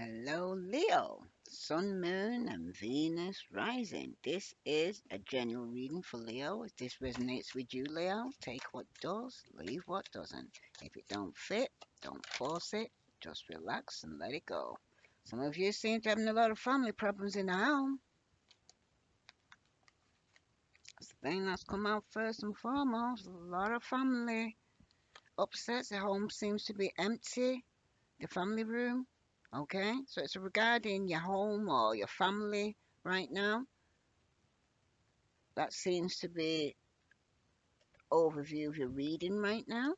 Hello, Leo. Sun, Moon, and Venus rising. This is a general reading for Leo. If this resonates with you, Leo, take what does, leave what doesn't. If it don't fit, don't force it. Just relax and let it go. Some of you seem to having a lot of family problems in the home. That's the thing that's come out first and foremost. A lot of family upsets. The home seems to be empty. The family room. Okay, so it's regarding your home or your family right now. That seems to be overview of your reading right now.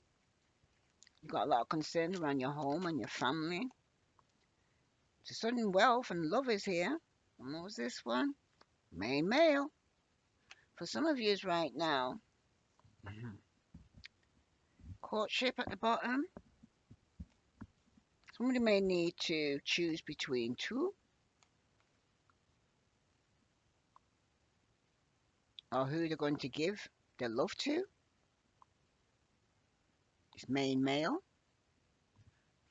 You've got a lot of concern around your home and your family. The sudden wealth and love is here. And what was this one? Main male. For some of you right now, courtship at the bottom. Somebody may need to choose between two or who they're going to give their love to. It's main male.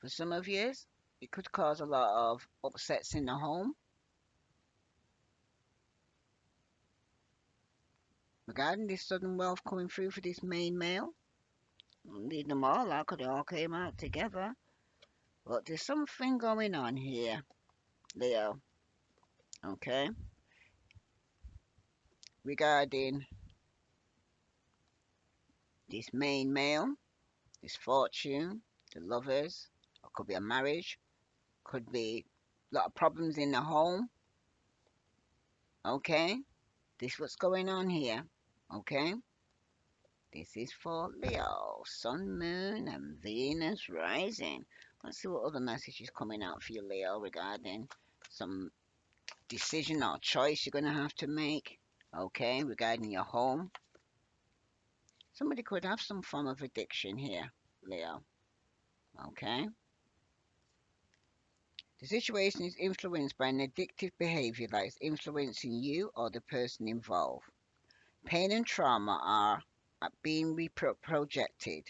For some of you, it could cause a lot of upsets in the home. Regarding this sudden wealth coming through for this main male, lead them all out because they all came out together. But there's something going on here, Leo. Okay? Regarding this main male, this fortune, the lovers, or could be a marriage, could be a lot of problems in the home. Okay? This is what's going on here. Okay? This is for Leo, Sun, Moon, and Venus rising. Let's see what other message is coming out for you, Leo, regarding some decision or choice you're going to have to make. Okay, regarding your home. Somebody could have some form of addiction here, Leo. Okay. The situation is influenced by an addictive behavior that is influencing you or the person involved. Pain and trauma are being projected.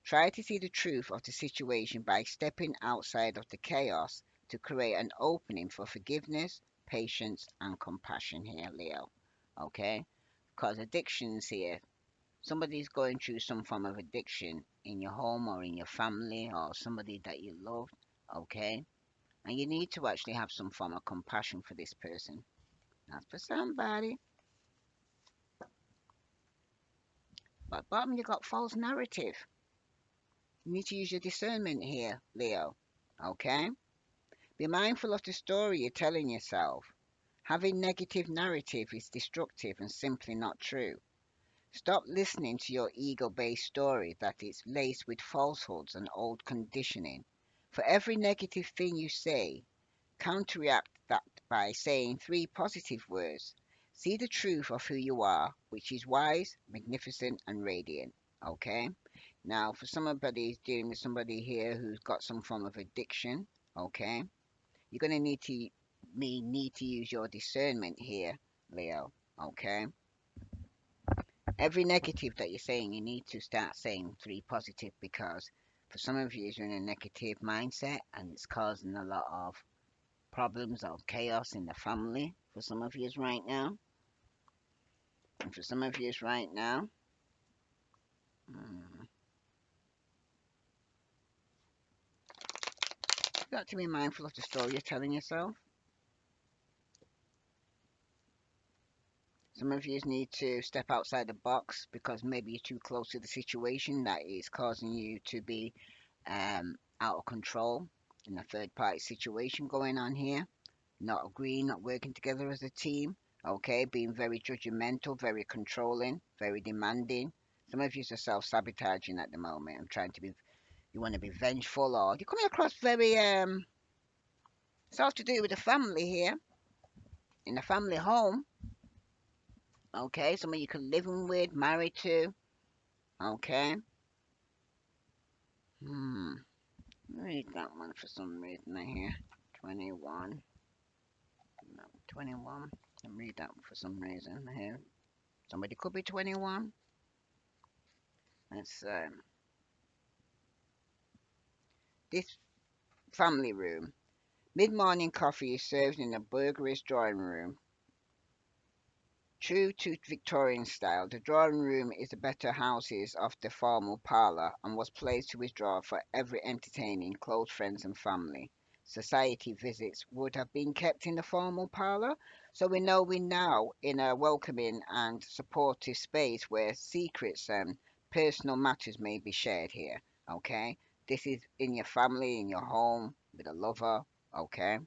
Try to see the truth of the situation by stepping outside of the chaos to create an opening for forgiveness, patience, and compassion here, Leo. Okay? Because addictions here, somebody's going through some form of addiction in your home or in your family or somebody that you love. Okay? And you need to actually have some form of compassion for this person. That's for somebody. But bottom, you got false narrative. You need to use your discernment here, Leo. Okay? Be mindful of the story you're telling yourself. Having negative narrative is destructive and simply not true. Stop listening to your ego-based story that is laced with falsehoods and old conditioning. For every negative thing you say, counteract that by saying three positive words. See the truth of who you are, which is wise, magnificent, and radiant. Okay? Now, for somebody dealing with somebody here who's got some form of addiction, okay, you're gonna need to use your discernment here, Leo. Okay. Every negative that you're saying, you need to start saying three positive because for some of you, you're in a negative mindset and it's causing a lot of problems or chaos in the family. For some of you right now, and for some of you right now, you got to be mindful of the story you're telling yourself. Some of you need to step outside the box because maybe you're too close to the situation that is causing you to be out of control in a third party situation going on here. Not agreeing, not working together as a team. Okay, being very judgmental, very controlling, very demanding. Some of you are self sabotaging at the moment. I'm trying to be, you want to be vengeful or you're coming across very, it's all to do with the family here, in the family home. Okay, someone you can living with, married to. Okay. Hmm. Read that one for some reason I hear. 21. No, 21. Let me read that one for some reason here. Somebody could be 21. Let's this family room. Mid-morning coffee is served in a burgerish drawing room. True to Victorian style, the drawing room is the better houses of the formal parlour, and was placed to withdraw for every entertaining close friends and family. Society visits would have been kept in the formal parlour, so we know we're now in a welcoming and supportive space where secrets and personal matters may be shared here. Okay, this is in your family, in your home, with a lover. Okay.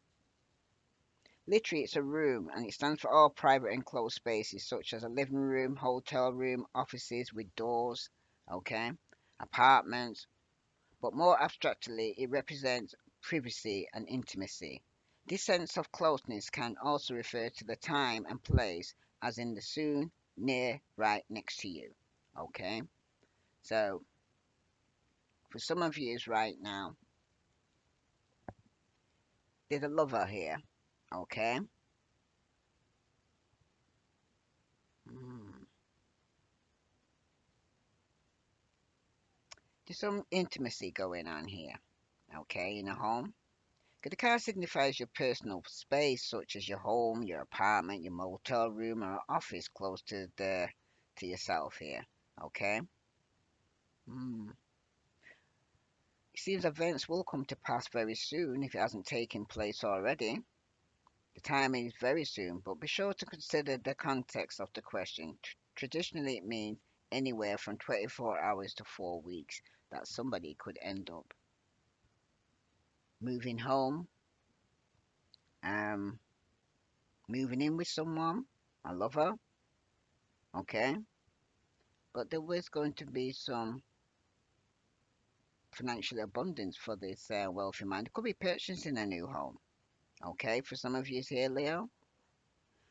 Literally, it's a room, and it stands for all private enclosed spaces, such as a living room, hotel room, offices with doors, okay, apartments. But more abstractly, it represents privacy and intimacy. This sense of closeness can also refer to the time and place, as in the soon, near, right next to you, okay. So, for some of you right now, there's a lover here, okay. Mm. There's some intimacy going on here, okay, in a home. 'Cause the car signifies your personal space, such as your home, your apartment, your motel room, or office close to yourself here. Okay. Hmm. It seems events will come to pass very soon if it hasn't taken place already. The timing is very soon, but be sure to consider the context of the question. Traditionally, it means anywhere from 24 hours to 4 weeks that somebody could end up moving home, um, moving in with someone, a lover, okay? But there was going to be some financial abundance for this wealthy man. It could be purchasing a new home, okay, for some of you here, Leo.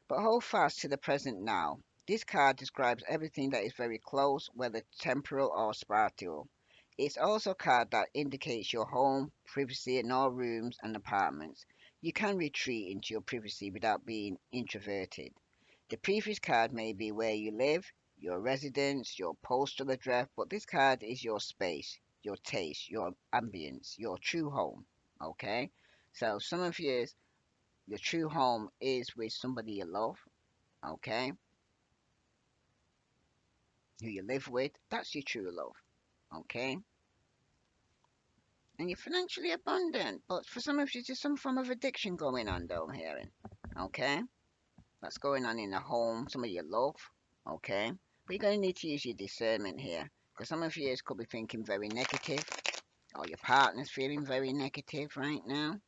But hold fast to the present now. This card describes everything that is very close, whether temporal or spatial. It's also a card that indicates your home, privacy in all rooms and apartments. You can retreat into your privacy without being introverted. The previous card may be where you live, your residence, your postal address, but this card is your space, your taste, your ambience, your true home. Okay? So some of you, your true home is with somebody you love, okay? Who you live with, that's your true love, okay? And you're financially abundant, but for some of you, there's some form of addiction going on, though, I'm hearing, okay? That's going on in the home, some of your love, okay? But you're going to need to use your discernment here, because some of you could be thinking very negative, or your partner's feeling very negative right now.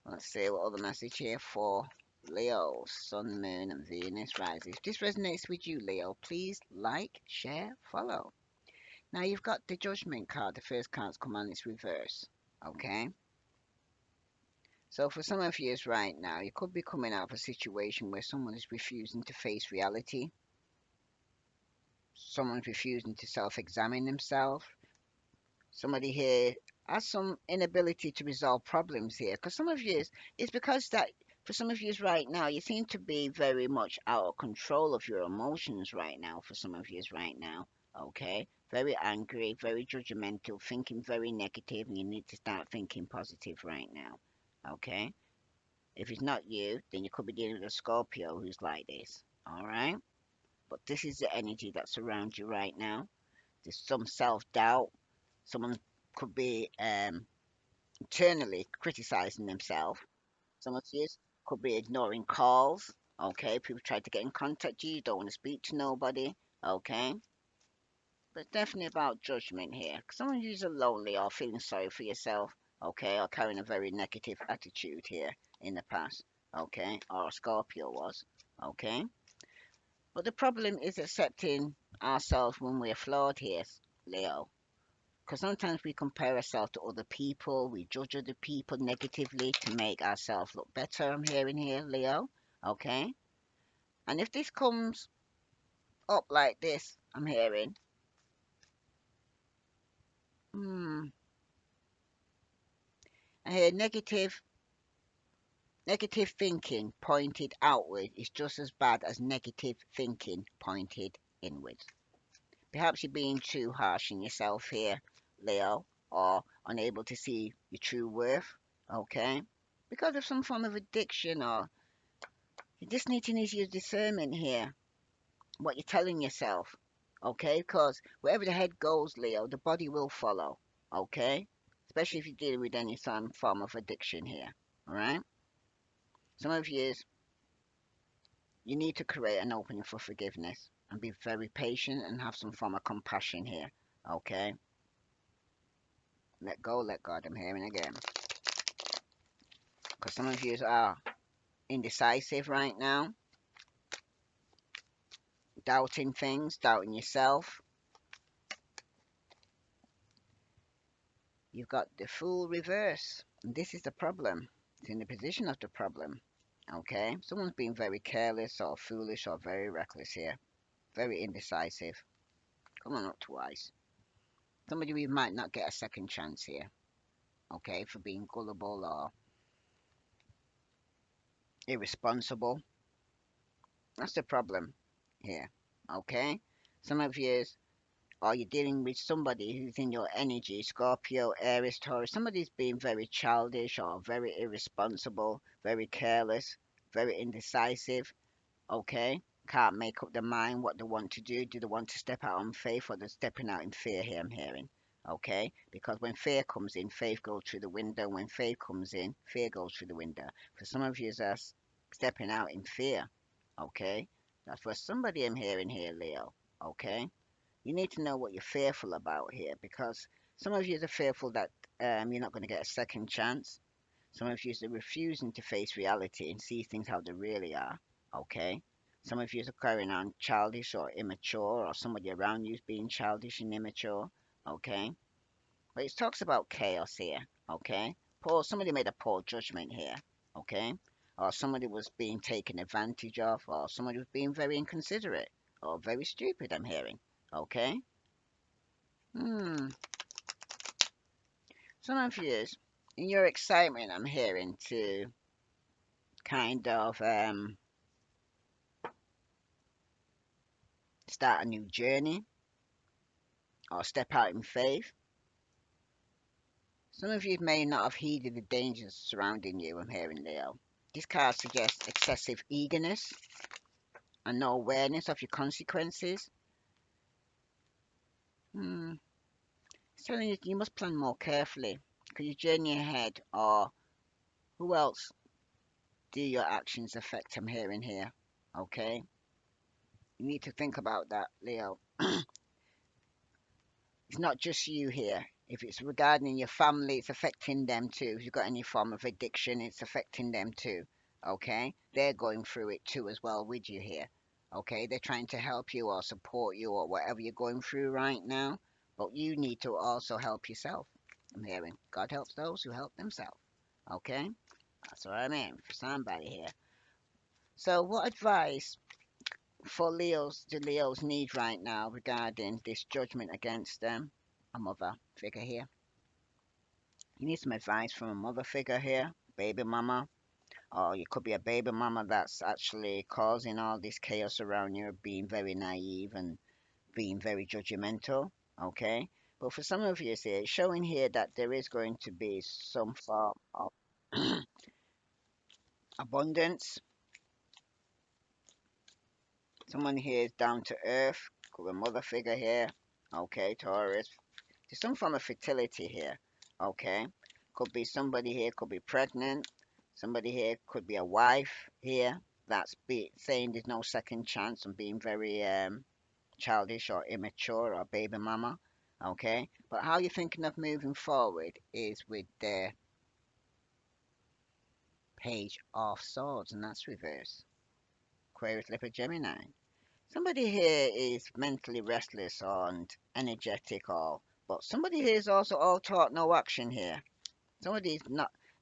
Let's see what other message here for Leo, Sun, Moon, and Venus rises. If this resonates with you, Leo, please like, share, follow. Now you've got the Judgment card. The first card's come on its reverse, okay? So for some of you right now, you could be coming out of a situation where someone is refusing to face reality. Someone's refusing to self-examine themselves. Somebody here has some inability to resolve problems here. Because some of you, it's because that for some of you right now, you seem to be very much out of control of your emotions right now. For some of you right now, okay? Very angry, very judgmental, thinking very negative, and you need to start thinking positive right now, okay? If it's not you, then you could be dealing with a Scorpio who's like this, all right? But this is the energy that's around you right now. There's some self-doubt. Someone could be internally criticizing themselves. Some of you could be ignoring calls. Okay, people try to get in contact with you. You don't want to speak to nobody. Okay, but definitely about judgment here. Some of you are lonely or feeling sorry for yourself. Okay, or carrying a very negative attitude here in the past. Okay, or Scorpio was. Okay, but the problem is accepting ourselves when we're flawed here, Leo. Because sometimes we compare ourselves to other people, we judge other people negatively to make ourselves look better. I'm hearing here, Leo. Okay? And if this comes up like this, I'm hearing, hmm, I hear negative thinking pointed outward is just as bad as negative thinking pointed inward. Perhaps you're being too harsh on yourself here, Leo, or unable to see your true worth. Okay? because of some form of addiction, or you just need to use your discernment here, what you're telling yourself, okay? Because wherever the head goes, Leo, the body will follow, okay? Especially if you're dealing with any some form of addiction here, all right? Some of you need to create an opening for forgiveness and be very patient and have some form of compassion here, okay? Let go, let God, I'm hearing again. Because some of you are indecisive right now, doubting things, doubting yourself. You've got the Fool reverse. And this is the problem. It's in the position of the problem. Okay? Someone's being very careless or foolish or very reckless here. Very indecisive. Come on up twice. Somebody we might not get a second chance here. Okay? For being gullible or irresponsible. That's the problem here. Okay? Some of you, or you're dealing with somebody who's in your energy, Scorpio, Aries, Taurus, somebody's being very childish or very irresponsible, very careless, very indecisive, okay? Can't make up their mind what they want to do. Do they want to step out on faith, or they're stepping out in fear here, I'm hearing, okay? Because when fear comes in, faith goes through the window. When faith comes in, fear goes through the window. For some of you are stepping out in fear, okay? That's for somebody I'm hearing here, Leo, okay? You need to know what you're fearful about here, because some of you are fearful that you're not going to get a second chance. Some of you are refusing to face reality and see things how they really are. Okay? Some of you are carrying on childish or immature, or somebody around you is being childish and immature. Okay? But it talks about chaos here. Okay? Somebody made a poor judgment here. Okay? Or somebody was being taken advantage of, or somebody was being very inconsiderate, or very stupid, I'm hearing. Okay? Hmm. Some of you, in your excitement, I'm hearing to kind of start a new journey or step out in faith. Some of you may not have heeded the dangers surrounding you, I'm hearing, Leo. This card suggests excessive eagerness and no awareness of your consequences. Hmm. It's telling you you must plan more carefully, because your journey ahead, or who else do your actions affect, I'm hearing here. Okay? You need to think about that, Leo. It's not just you here. If it's regarding your family, it's affecting them too. If you've got any form of addiction, it's affecting them too. Okay? They're going through it too as well with you here. Okay? They're trying to help you or support you or whatever you're going through right now. But you need to also help yourself. I'm hearing God helps those who help themselves. Okay? That's what I mean for somebody here. So what advice for Leo's need right now regarding this judgment against them? A mother figure here. You need some advice from a mother figure here, baby mama, or you could be a baby mama that's actually causing all this chaos around you, being very naive and being very judgmental. Okay, but for some of you, it's showing here that there is going to be some form of abundance. Someone here is down to earth. Could be a mother figure here. Okay, Taurus. There's some form of fertility here. Okay. Could be somebody here could be pregnant. Somebody here could be a wife here that's saying there's no second chance and being very childish or immature or baby mama. Okay. But how you're thinking of moving forward is with the Page of Swords, and that's reverse. Aquarius, Leopard, Gemini. Somebody here is mentally restless and energetic, all, but somebody here is also all talk, no action here. Somebody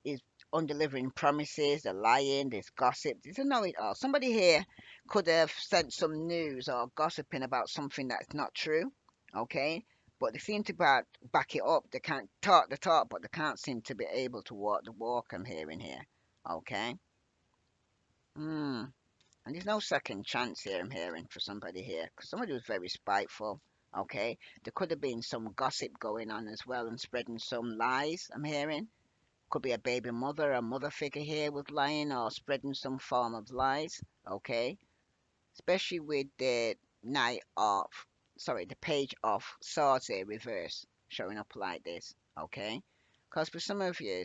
is undelivering promises, they're lying, there's gossip, there's a know it all. Somebody here could have sent some news or gossiping about something that's not true, okay? But they seem to back it up. They can't talk the talk, but they can't seem to be able to walk the walk, I'm hearing here, okay? Hmm. And there's no second chance here, I'm hearing, for somebody here, because somebody was very spiteful, okay? There could have been some gossip going on as well and spreading some lies, I'm hearing. Could be a baby mother, a mother figure here with lying or spreading some form of lies. Okay, especially with the knight of, sorry, the page of swords here reverse showing up like this. Okay, because for some of you,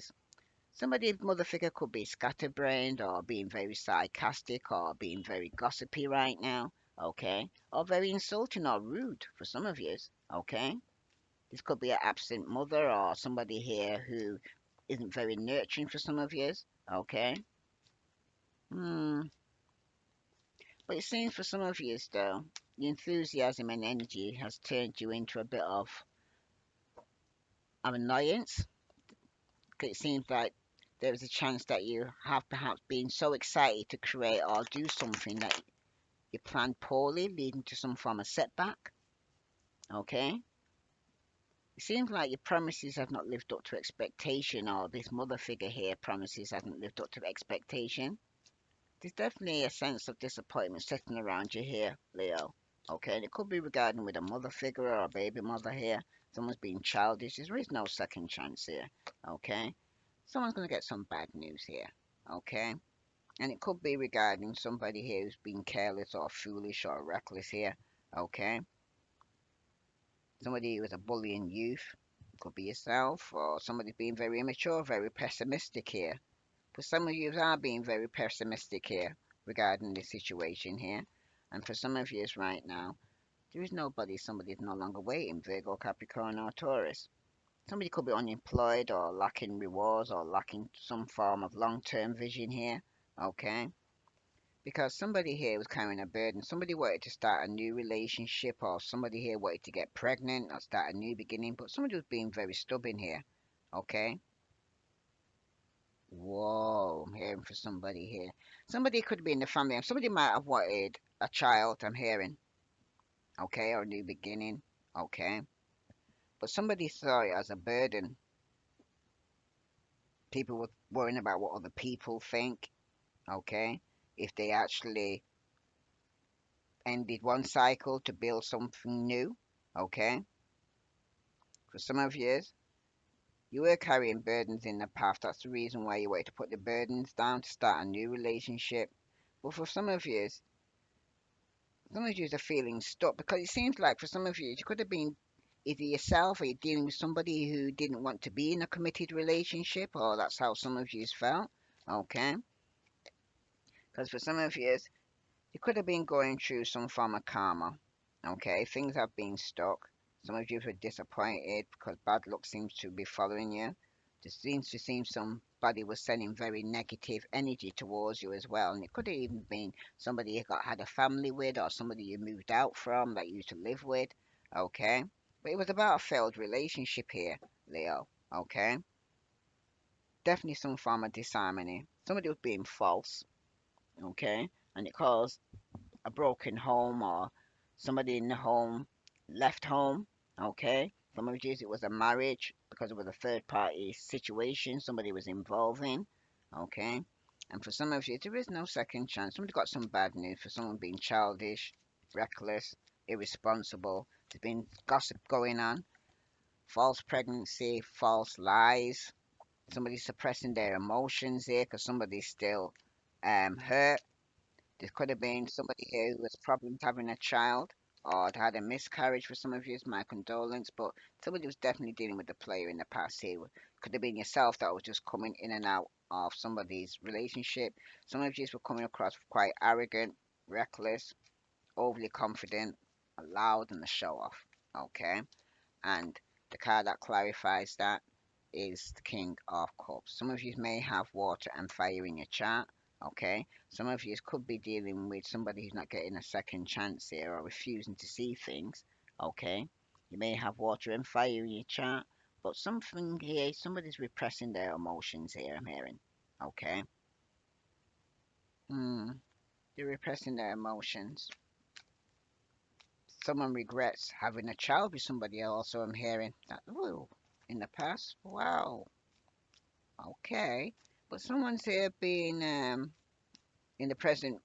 somebody's mother figure could be scatterbrained or being very sarcastic or being very gossipy right now. Okay, or very insulting or rude for some of you. Okay, this could be an absent mother or somebody here who isn't very nurturing for some of you. Okay. Hmm. But it seems for some of you, though, the enthusiasm and energy has turned you into a bit of annoyance. 'Cause it seems like there is a chance that you have perhaps been so excited to create or do something that you planned poorly, leading to some form of setback. Okay? It seems like your promises have not lived up to expectation, or this mother figure here promises hasn't lived up to expectation. There's definitely a sense of disappointment sitting around you here, Leo. Okay, and it could be regarding with a mother figure or a baby mother here. Someone's being childish. There is no second chance here. Okay, someone's going to get some bad news here. Okay, and it could be regarding somebody here who's been careless or foolish or reckless here. Okay, somebody who is a bullying youth. Could be yourself, or somebody being very immature, very pessimistic here. For some of you are being very pessimistic here regarding the situation here. And for some of you right now, there is nobody, somebody is no longer waiting, Virgo, Capricorn or Taurus. Somebody could be unemployed or lacking rewards or lacking some form of long-term vision here. Okay? Because somebody here was carrying a burden. Somebody wanted to start a new relationship, or somebody here wanted to get pregnant or start a new beginning, but somebody was being very stubborn here. Okay? Whoa, I'm hearing for somebody here. Somebody could be in the family, and somebody might have wanted a child, I'm hearing. Okay, or a new beginning. Okay. But somebody saw it as a burden. People were worrying about what other people think. Okay. If they actually ended one cycle to build something new. Okay. For some of you were carrying burdens in the past. That's the reason why you wanted to put the burdens down to start a new relationship. But for some of you are feeling stuck because it seems like for some of you, it could have been either yourself or you're dealing with somebody who didn't want to be in a committed relationship, or that's how some of you felt. Okay, because for some of you could have been going through some form of karma. Okay, things have been stuck. Some of you were disappointed because bad luck seems to be following you. There seems to seem somebody was sending very negative energy towards you as well, and it could have even been somebody you had a family with, or somebody you moved out from that you used to live with. Okay, but it was about a failed relationship here, Leo. Okay, definitely some form of disharmony. Somebody was being false. Okay, and it caused a broken home, or somebody in the home left home. Okay, for most years it was a marriage because it was a third party situation somebody was involved in. Okay, and for some of you there is no second chance. Somebody got some bad news for someone being childish, reckless, irresponsible. There's been gossip going on, false pregnancy, false lies. Somebody suppressing their emotions here because somebody's still hurt. There could have been somebody here who has problems having a child or had a miscarriage. For some of you, my condolence, but somebody was definitely dealing with the player in the past here. Could have been yourself that was just coming in and out of somebody's relationship. Some of you were coming across quite arrogant, reckless, overly confident, loud, and a show off. Okay, and the card that clarifies that is the King of Cups. Some of you may have water and fire in your chart. Okay, some of you could be dealing with somebody who's not getting a second chance here or refusing to see things. Okay, you may have water and fire in your chart, but something here, somebody's repressing their emotions here. I'm hearing. Okay, they're repressing their emotions. Someone regrets having a child with somebody else. So I'm hearing that. Ooh, in the past, wow. Okay, but someone's here being in the present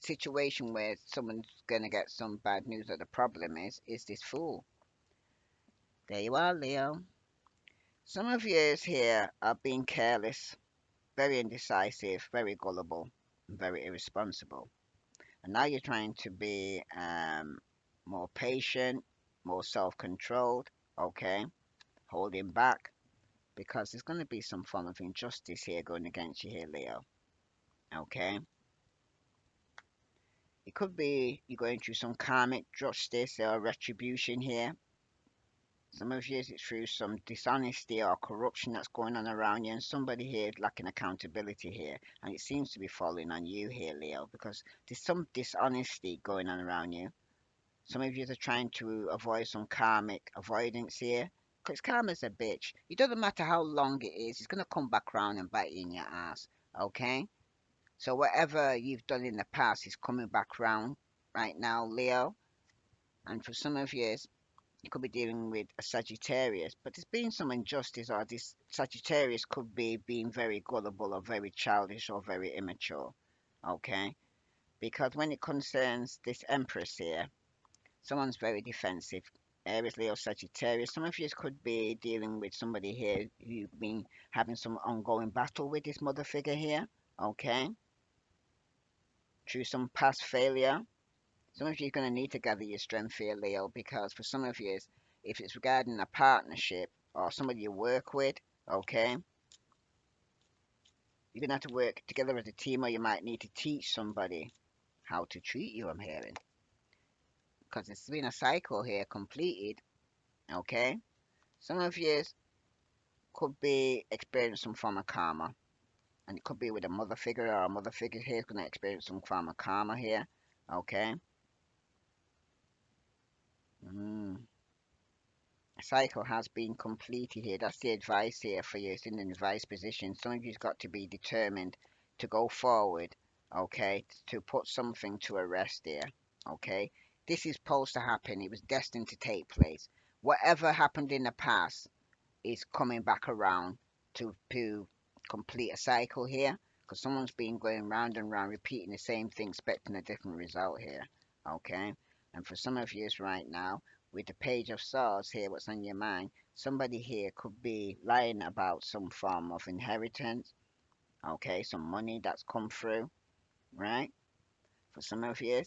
situation where someone's gonna get some bad news. That the problem is this fool. There you are, Leo. Some of you here are being careless, very indecisive, very gullible, and very irresponsible. And now you're trying to be more patient, more self-controlled, okay, holding back, because there's going to be some form of injustice here going against you here, Leo. Okay, it could be you're going through some karmic justice or retribution here. Some of you, it's through some dishonesty or corruption that's going on around you, and somebody here is lacking accountability here, and it seems to be falling on you here, Leo, because there's some dishonesty going on around you. Some of you are trying to avoid some karmic avoidance here, because karma's a bitch. It doesn't matter how long it is, it's gonna come back round and bite you in your ass. Okay? So whatever you've done in the past is coming back round right now, Leo. And for some of you, you could be dealing with a Sagittarius, but there's been some injustice, or this Sagittarius could be being very gullible, or very childish, or very immature. Okay? Because when it concerns this Empress here, someone's very defensive. Aries, Leo, Sagittarius. Some of you could be dealing with somebody here who've been having some ongoing battle with this mother figure here. Okay? Through some past failure. Some of you are going to need to gather your strength here, Leo, because for some of you, if it's regarding a partnership or somebody you work with, okay, you're going to have to work together as a team, or you might need to teach somebody how to treat you, I'm hearing. Because it's been a cycle here completed, okay? Some of you could be experiencing some form of karma, and it could be with a mother figure, or a mother figure here is going to experience some form of karma here, okay? Mm. Cycle has been completed here. That's the advice here for you. It's in an advice position. Some of you've got to be determined to go forward, okay, to put something to a rest here, okay. This is supposed to happen. It was destined to take place. Whatever happened in the past is coming back around to complete a cycle here, because someone's been going round and round repeating the same thing, expecting a different result here, okay. And for some of you right now, with the page of swords here, what's on your mind, somebody here could be lying about some form of inheritance, okay, some money that's come through, right. For some of you,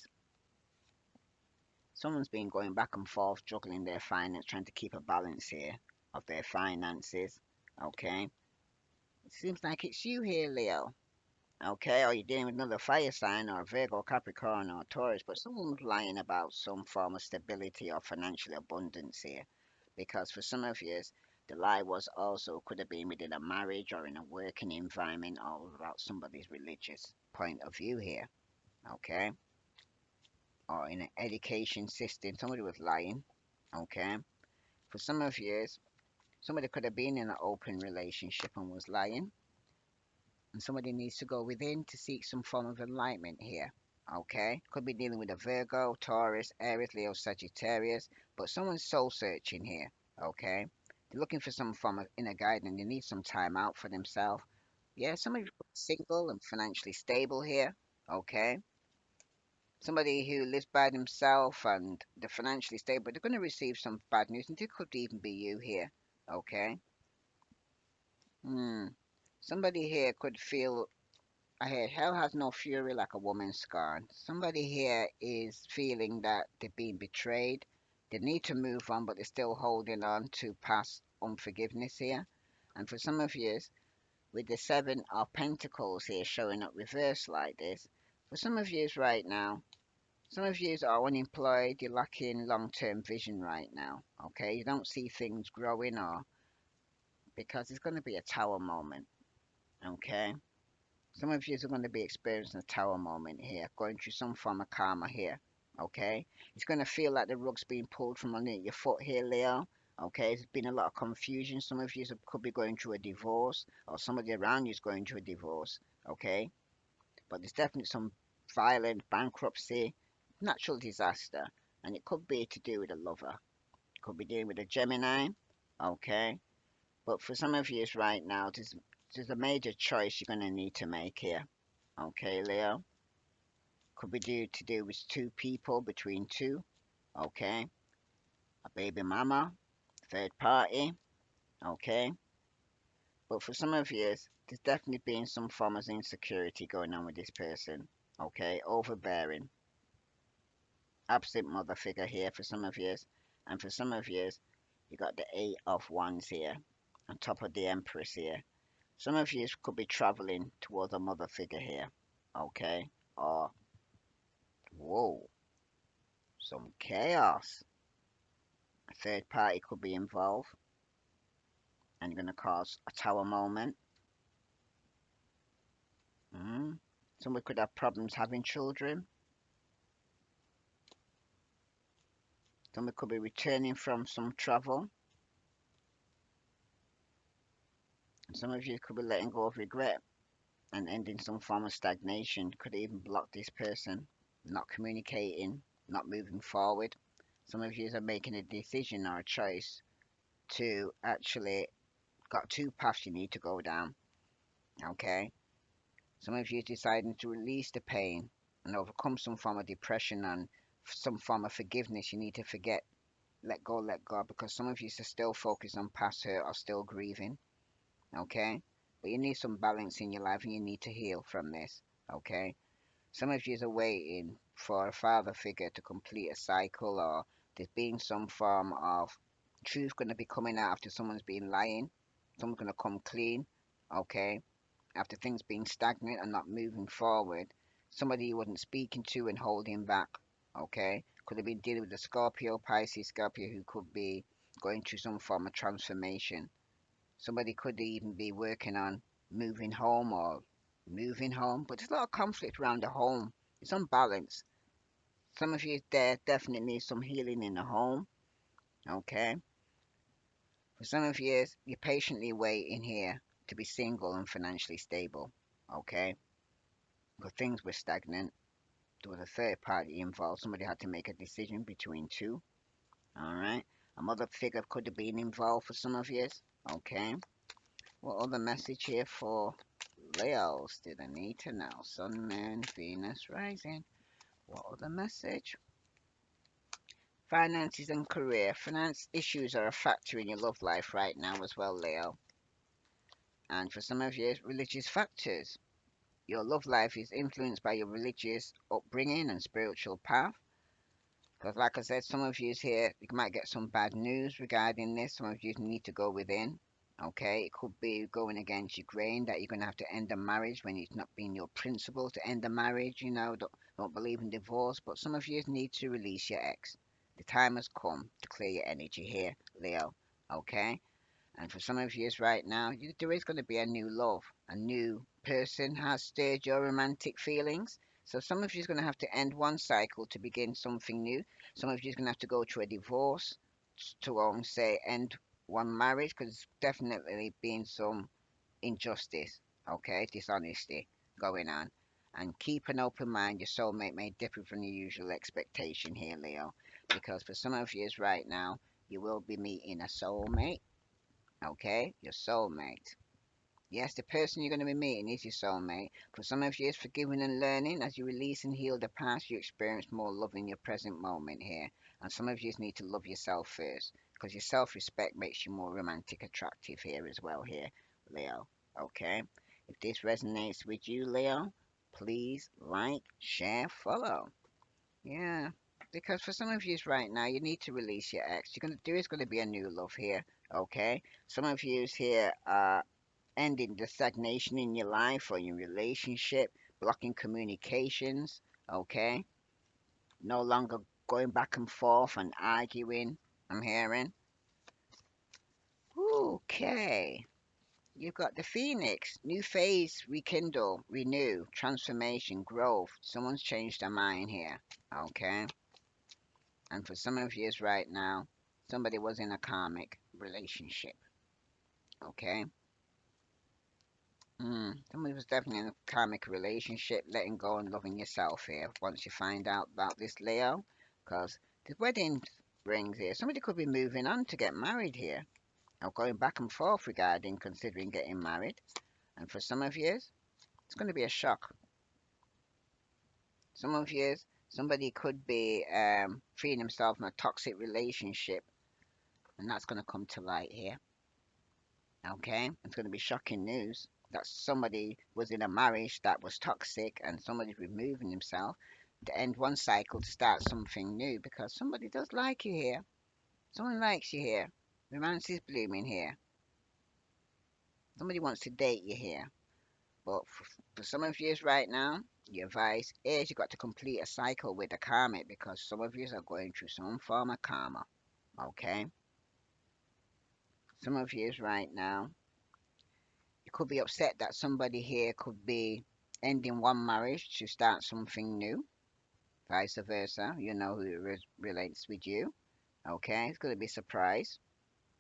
someone's been going back and forth juggling their finance, trying to keep a balance here of their finances, okay. It seems like it's you here, Leo. Okay, or you're dealing with another fire sign, or Virgo, Capricorn, or Taurus, but someone's lying about some form of stability or financial abundance here. Because for some of you, the lie was also could have been within a marriage or in a working environment, or about somebody's religious point of view here. Okay, or in an education system, somebody was lying. Okay, for some of you, somebody could have been in an open relationship and was lying, and somebody needs to go within to seek some form of enlightenment here. Okay, could be dealing with a Virgo, Taurus, Aries, Leo, Sagittarius, but someone's soul searching here. Okay, they're looking for some form of inner guidance. They need some time out for themselves. Yeah, somebody single and financially stable here. Okay, somebody who lives by themselves and they're financially stable, but they're going to receive some bad news, and it could even be you here. Okay. Hmm. Somebody here could feel I hear hell has no fury like a woman scorned. Somebody here is feeling that they're being betrayed. They need to move on, but they're still holding on to past unforgiveness here. And for some of you, with the Seven of Pentacles here showing up reversed like this, for some of you right now, some of you are unemployed, you're lacking long-term vision right now. Okay, you don't see things growing, or because it's going to be a tower moment. Okay. Some of you are going to be experiencing a tower moment here, going through some form of karma here. Okay, it's going to feel like the rug's being pulled from under your foot here, Leo. Okay, there's been a lot of confusion. Some of you could be going through a divorce, or somebody around you is going through a divorce. Okay, but there's definitely some violent bankruptcy, natural disaster, and it could be to do with a lover. It could be dealing with a Gemini. Okay, but for some of you right now, there's a major choice you're going to need to make here. Okay, Leo. Could be due to do with two people between two. Okay. A baby mama, third party. Okay. But for some of you, there's definitely been some form of insecurity going on with this person. Okay, overbearing, absent mother figure here for some of you, and for some of you, you got the Eight of Wands here, on top of the Empress here. Some of you could be traveling towards a mother figure here. Okay, or whoa, some chaos. A third party could be involved, and you're gonna cause a tower moment. Mm. Somebody could have problems having children. Somebody could be returning from some travel. And some of you could be letting go of regret and ending some form of stagnation. Could even block this person, not communicating, not moving forward. Some of you are making a decision or a choice to actually got two paths you need to go down. Okay. Some of you deciding to release the pain and overcome some form of depression and some form of forgiveness. You need to forget, let go, because some of you are still focused on past hurt or still grieving. Okay, but you need some balance in your life and you need to heal from this. Okay, some of you are waiting for a father figure to complete a cycle, or there's been some form of truth going to be coming out after someone's been lying. Someone's going to come clean. Okay, after things being stagnant and not moving forward, somebody you wasn't speaking to and holding back. Okay, could have been dealing with a Scorpio, Pisces, Scorpio who could be going through some form of transformation. Somebody could even be working on moving home or moving home, but there's a lot of conflict around the home. It's unbalanced. Some of you there definitely need some healing in the home. Okay, for some of you, you're patiently waiting here to be single and financially stable. Okay, because things were stagnant. There was a third party involved. Somebody had to make a decision between two. All right. A mother figure could have been involved for some of you. Okay. What other message here for Leos did I need to know? Sun, Moon, Venus, Rising. What other message? Finances and career. Finance issues are a factor in your love life right now as well, Leo. And for some of you, religious factors. Your love life is influenced by your religious upbringing and spiritual path. Because, like I said, some of you here, you might get some bad news regarding this. Some of you need to go within. Okay, it could be going against your grain that you're going to have to end a marriage when it's not been your principle to end a marriage. Don't believe in divorce. But some of you need to release your ex. The time has come to clear your energy here, Leo. Okay, and for some of you right now, there is going to be a new love. A new person has stirred your romantic feelings. So some of you is going to have to end one cycle to begin something new. Some of you is going to have to go through a divorce to say end one marriage because it's definitely been some injustice, okay, dishonesty going on. And keep an open mind. Your soulmate may differ from your usual expectation here, Leo, because for some of you right now, you will be meeting a soulmate. Okay, your soulmate. Yes, the person you're going to be meeting is your soulmate. For some of you, it's forgiving and learning. As you release and heal the past, you experience more love in your present moment here. And some of you need to love yourself first, because your self-respect makes you more romantic attractive here as well here, Leo. Okay? If this resonates with you, Leo, please like, share, follow. Yeah, because for some of you right now, you need to release your ex. There is gonna be a new love here. Okay, some of you here are ending the stagnation in your life or your relationship, blocking communications. Okay, no longer going back and forth and arguing. I'm hearing. Okay, you've got the Phoenix, new phase, rekindle, renew, transformation, growth. Someone's changed their mind here. Okay. And for some of you right now, somebody was in a karmic relationship. Okay? Somebody was definitely in a karmic relationship, letting go and loving yourself here once you find out about this, Leo. Because the wedding rings here. Somebody could be moving on to get married here. Or going back and forth regarding considering getting married. And for some of you, it's going to be a shock. Some of you, somebody could be freeing himself from a toxic relationship. And that's going to come to light here. Okay? It's going to be shocking news that somebody was in a marriage that was toxic and somebody's removing himself to end one cycle to start something new because somebody does like you here. Someone likes you here. Romance is blooming here. Somebody wants to date you here. But for some of you right now, your advice is you got to complete a cycle with the karmic because some of you are going through some form of karma. Okay? Some of you right now, you could be upset that somebody here could be ending one marriage to start something new. Vice versa, you know who relates with you. Okay? It's going to be a surprise.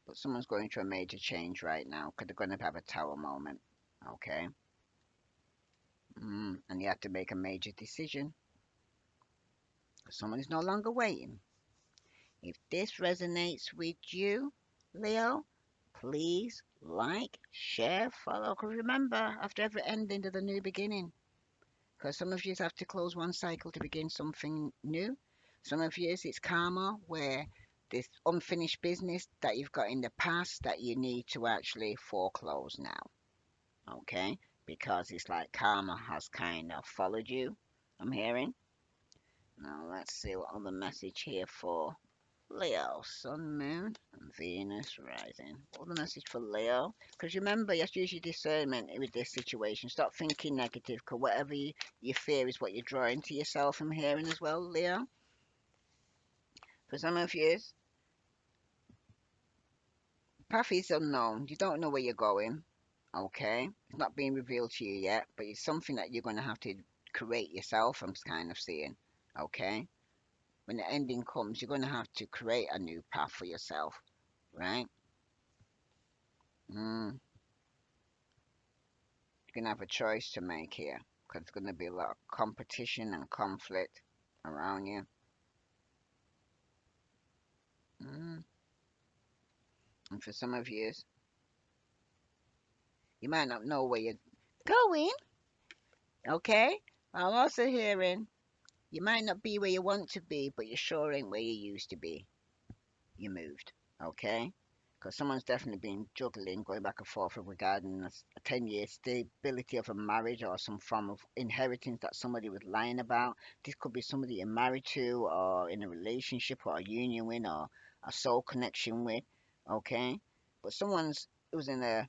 But someone's going through a major change right now because they're going to have a tower moment. Okay? And you have to make a major decision. Someone is no longer waiting. If this resonates with you, Leo, please like, share, follow. Because remember, after every ending, there's a new beginning. Because some of you have to close one cycle to begin something new. Some of you, it's karma, where this unfinished business that you've got in the past that you need to actually foreclose now. Okay? Because it's like karma has kind of followed you, I'm hearing. Now let's see what other message here for Leo, Sun, Moon, and Venus rising. What the message for Leo? Because remember, you have to use your discernment with this situation. Stop thinking negative, because whatever you fear is what you're drawing to yourself. I'm hearing as well, Leo. For some of you, path is unknown. You don't know where you're going. Okay? It's not being revealed to you yet, but it's something that you're going to have to create yourself, I'm kind of seeing. Okay? When the ending comes, you're going to have to create a new path for yourself. Right? Mm. You're gonna have a choice to make here because it's gonna be a lot of competition and conflict around you. Mm. And for some of you might not know where you're going. Okay, I'm also hearing you might not be where you want to be, but you sure ain't where you used to be. You moved. Okay. Because someone's definitely been juggling, going back and forth regarding a 10-year stability of a marriage or some form of inheritance that somebody was lying about. This could be somebody you're married to, or in a relationship, or a union with, or a soul connection with. Okay, but someone's it was in a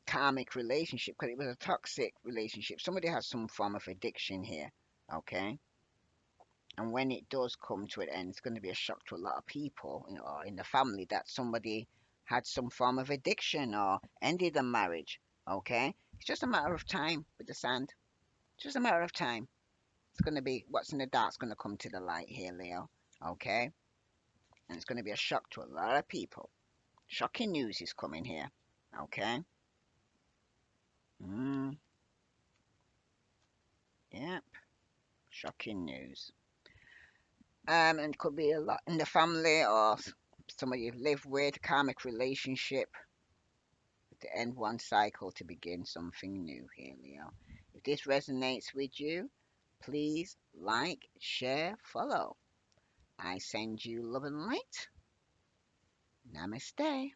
karmic relationship because it was a toxic relationship. Somebody has some form of addiction here. Okay, and when it does come to an end, it's going to be a shock to a lot of people, in the family that somebody had some form of addiction or ended a marriage. Okay, it's just a matter of time with the sand. It's just a matter of time. It's going to be what's in the dark's going to come to the light here, Leo. Okay, and it's going to be a shock to a lot of people. Shocking news is coming here. Okay. Mm, yeah, shocking news. And it could be a lot in the family or somebody you live with, karmic relationship to end one cycle to begin something new here, Leo. If this resonates with you, please like, share, follow. I send you love and light. Namaste.